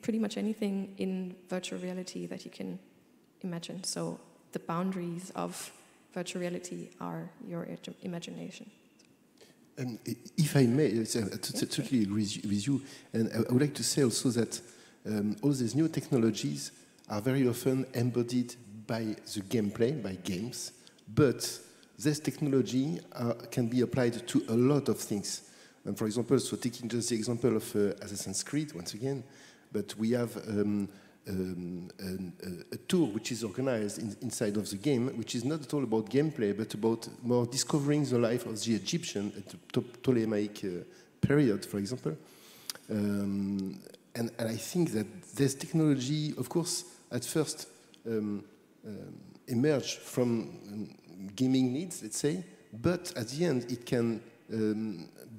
pretty much anything in virtual reality that you can imagine. So the boundaries of virtual reality are your imagination. If I may, I totally agree with you. And I would like to say also that all these new technologies are very often embodied by the gameplay, by games. But this technology can be applied to a lot of things. And for example, so taking just the example of Assassin's Creed, once again, but we have a tour which is organized inside of the game, which is not at all about gameplay, but about more discovering the life of the Egyptian at the Ptolemaic period, for example. And I think that this technology, of course, at first emerged from gaming needs, let's say, but at the end it can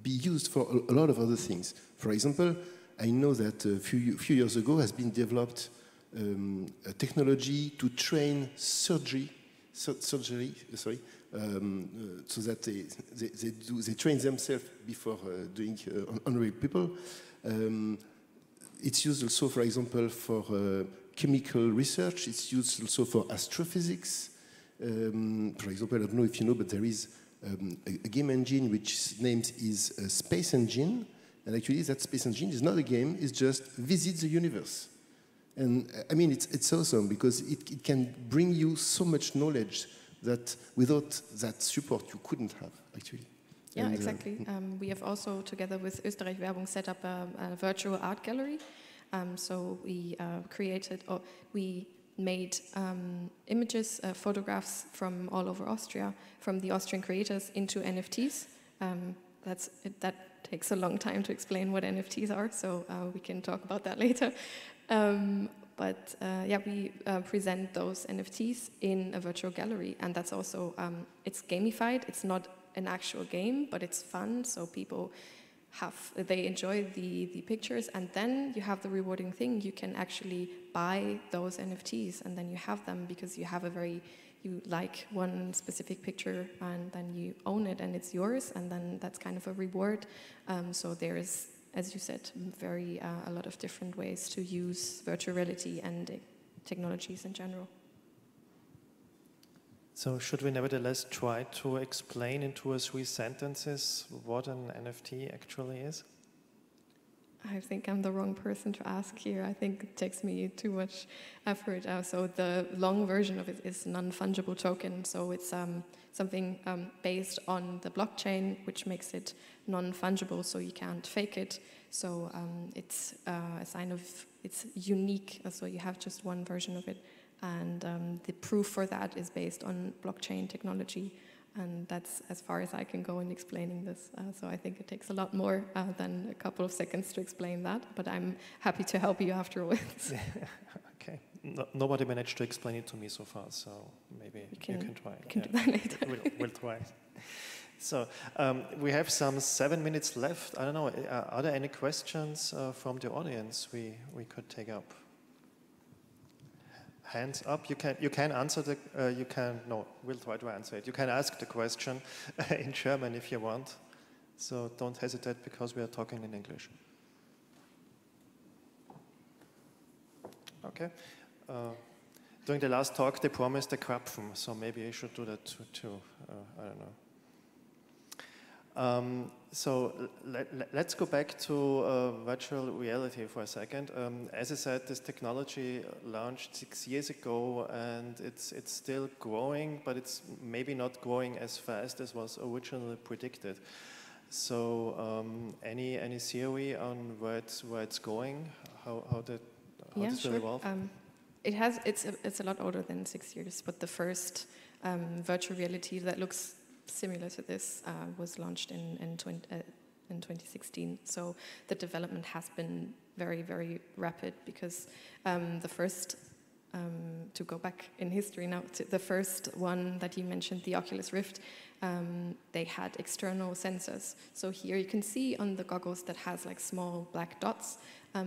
be used for a lot of other things. For example, I know that a few years ago has been developed a technology to train surgery, so that they train themselves before doing on real people. It's used also, for example, for chemical research. It's used also for astrophysics. For example, I don't know if you know, but there is a game engine which named is Space Engine. And actually, that Space Engine is not a game, it's just visit the universe. And I mean, it's awesome because it can bring you so much knowledge that without that support, you couldn't have, actually. Yeah, exactly. We have also, together with Österreich Werbung, set up a virtual art gallery. So we we made images, photographs from all over Austria, from the Austrian creators into NFTs. That takes a long time to explain what NFTs are, so we can talk about that later. But yeah, we present those NFTs in a virtual gallery, and that's also, it's gamified. It's not an actual game, but it's fun, so people they enjoy the pictures, and then you have the rewarding thing. You can actually buy those NFTs, and then you have them because you have you like one specific picture, and then you own it, and it's yours, and then that's kind of a reward. So there is, as you said, a lot of different ways to use virtual reality and technologies in general. So should we nevertheless try to explain in 2 or 3 sentences what an NFT actually is? I think I'm the wrong person to ask here. I think it takes me too much effort. So the long version of it is non-fungible token. So it's something based on the blockchain, which makes it non-fungible, so you can't fake it. So it's a sign of, it's unique, so you have just one version of it. And the proof for that is based on blockchain technology. And that's as far as I can go in explaining this. So I think it takes a lot more than a couple of seconds to explain that. But I'm happy to help you afterwards. Okay. Nobody managed to explain it to me so far, so maybe you can try. We can do that later. We'll try. So we have some 7 minutes left. I don't know, are there any questions from the audience we could take up? Hands up. You can answer the. No, we'll try to answer it. You can ask the question in German if you want. So don't hesitate because we are talking in English. Okay. During the last talk, they promised a Krapfen, so maybe I should do that too. I don't know. So let's go back to virtual reality for a second. As I said, this technology launched 6 years ago, and it's still growing, but it's maybe not growing as fast as was originally predicted. So any theory on where it's going? How this will evolve? It's a lot older than 6 years, but the first virtual reality that looks similar to this was launched in 2016. So the development has been very, very rapid because the first, to go back in history now, the first one that you mentioned, the Oculus Rift, they had external sensors. So here you can see on the goggles that has like small black dots.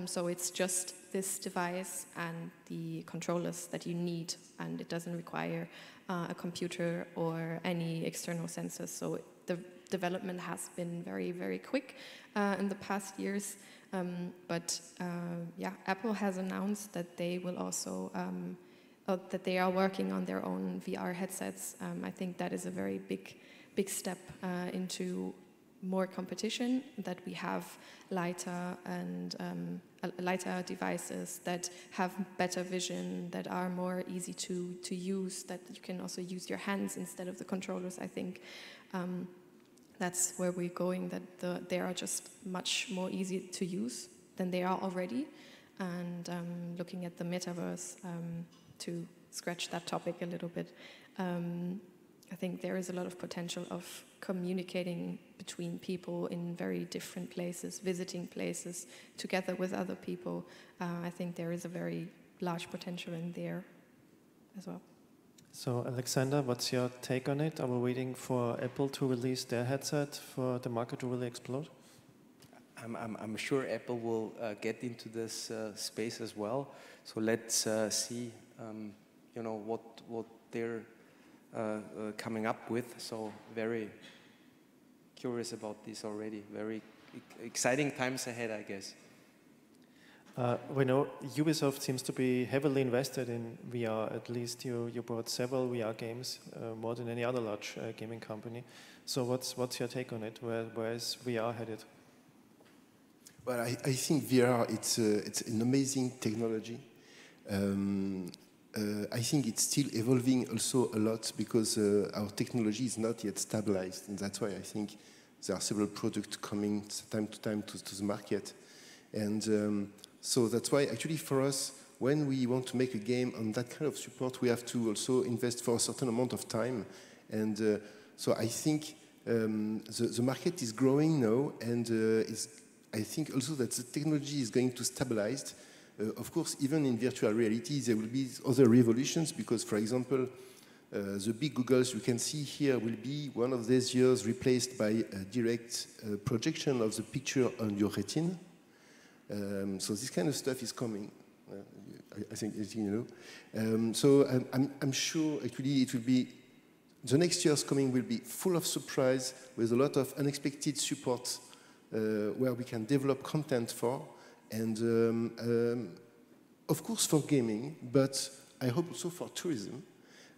So it's just this device and the controllers that you need, and it doesn't require a computer or any external sensors. So the development has been very, very quick in the past years. But Apple has announced that they will also that they are working on their own VR headsets. I think that is a very big step into more competition, that we have lighter and lighter devices that have better vision, that are more easy to use, that you can also use your hands instead of the controllers. I think that's where we're going, that they are just much more easy to use than they are already. And looking at the metaverse, to scratch that topic a little bit, I think there is a lot of potential of communicating between people in very different places, visiting places together with other people. I think there is a very large potential in there as well. So Alexander, what's your take on it? Are we waiting for Apple to release their headset for the market to really explode? I'm sure Apple will get into this space as well. So let's see, what they're coming up with. So very curious about this already. Very exciting times ahead, I guess. We know Ubisoft seems to be heavily invested in VR. At least you brought several VR games, more than any other large gaming company. So what's your take on it? Where is VR headed? Well, I think VR, it's an amazing technology. I think it's still evolving also a lot because our technology is not yet stabilized, and that's why I think there are several products coming time to time to the market. And so that's why actually for us, when we want to make a game on that kind of support, we have to also invest for a certain amount of time. And so I think the market is growing now, and I think also that the technology is going to stabilize. Of course, even in virtual reality, there will be other revolutions because, for example, the big goggles you can see here will be one of these years replaced by a direct projection of the picture on your retina. So this kind of stuff is coming. I think you know. So I'm sure actually it will be the next years coming will be full of surprise with a lot of unexpected support where we can develop content for. And of course for gaming, but I hope also for tourism,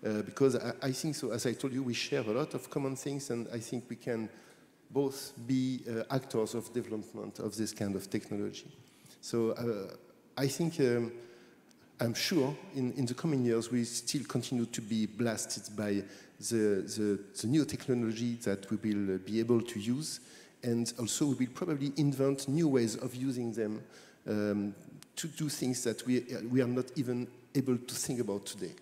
because I think so. As I told you, we share a lot of common things, and I think we can both be actors of development of this kind of technology. So I think I'm sure in the coming years we still continue to be blasted by the new technology that we will be able to use. And also we will probably invent new ways of using them to do things that we are not even able to think about today.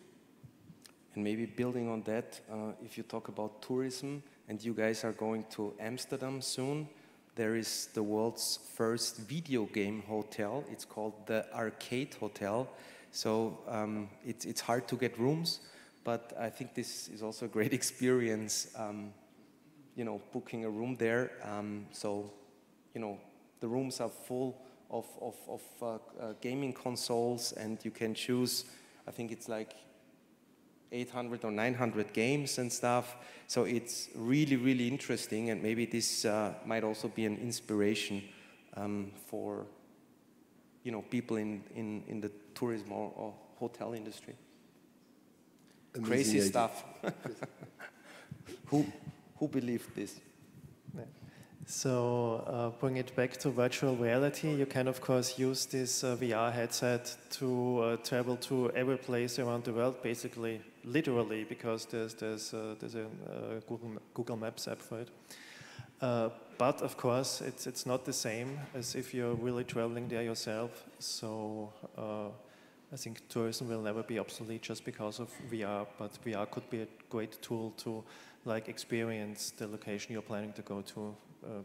And maybe building on that, if you talk about tourism, and you guys are going to Amsterdam soon, there is the world's first video game hotel. It's called the Arcade Hotel. So it's hard to get rooms, but I think this is also a great experience. booking a room there. So, the rooms are full of gaming consoles, and you can choose, I think it's like 800 or 900 games and stuff. So it's really, really interesting, and maybe this might also be an inspiration for people in the tourism or hotel industry. Amazing Crazy idea. stuff. Who believed this? Yeah. So bring it back to virtual reality. You can, of course, use this VR headset to travel to every place around the world, basically, literally, because there's a Google Maps app for it. But of course, it's not the same as if you're really traveling there yourself. So I think tourism will never be obsolete just because of VR. But VR could be a great tool to experience the location you're planning to go to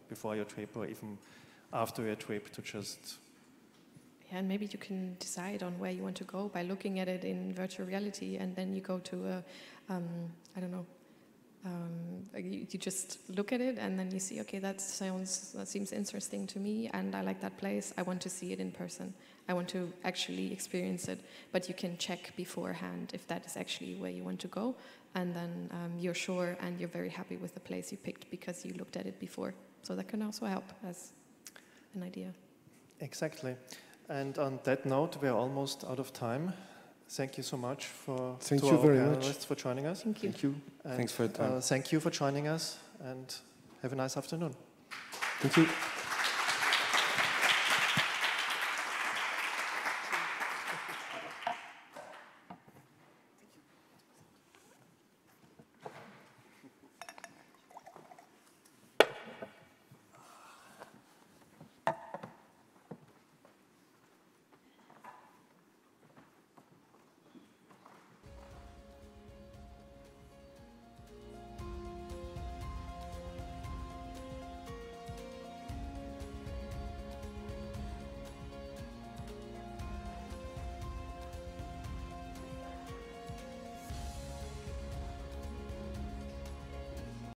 before your trip or even after your trip, to just... Yeah, and maybe you can decide on where you want to go by looking at it in virtual reality, and then you go to a, I don't know, you just look at it and then you see, okay, that seems interesting to me, and I like that place. I want to see it in person. I want to actually experience it. But you can check beforehand if that is actually where you want to go, and then you're sure and you're very happy with the place you picked because you looked at it before. So that can also help as an idea. Exactly. And on that note, we're almost out of time. Thank you so much for Thank you very much for joining us. Thank you. Thank you. And, Thanks for your time. Thank you for joining us, and have a nice afternoon. Thank you.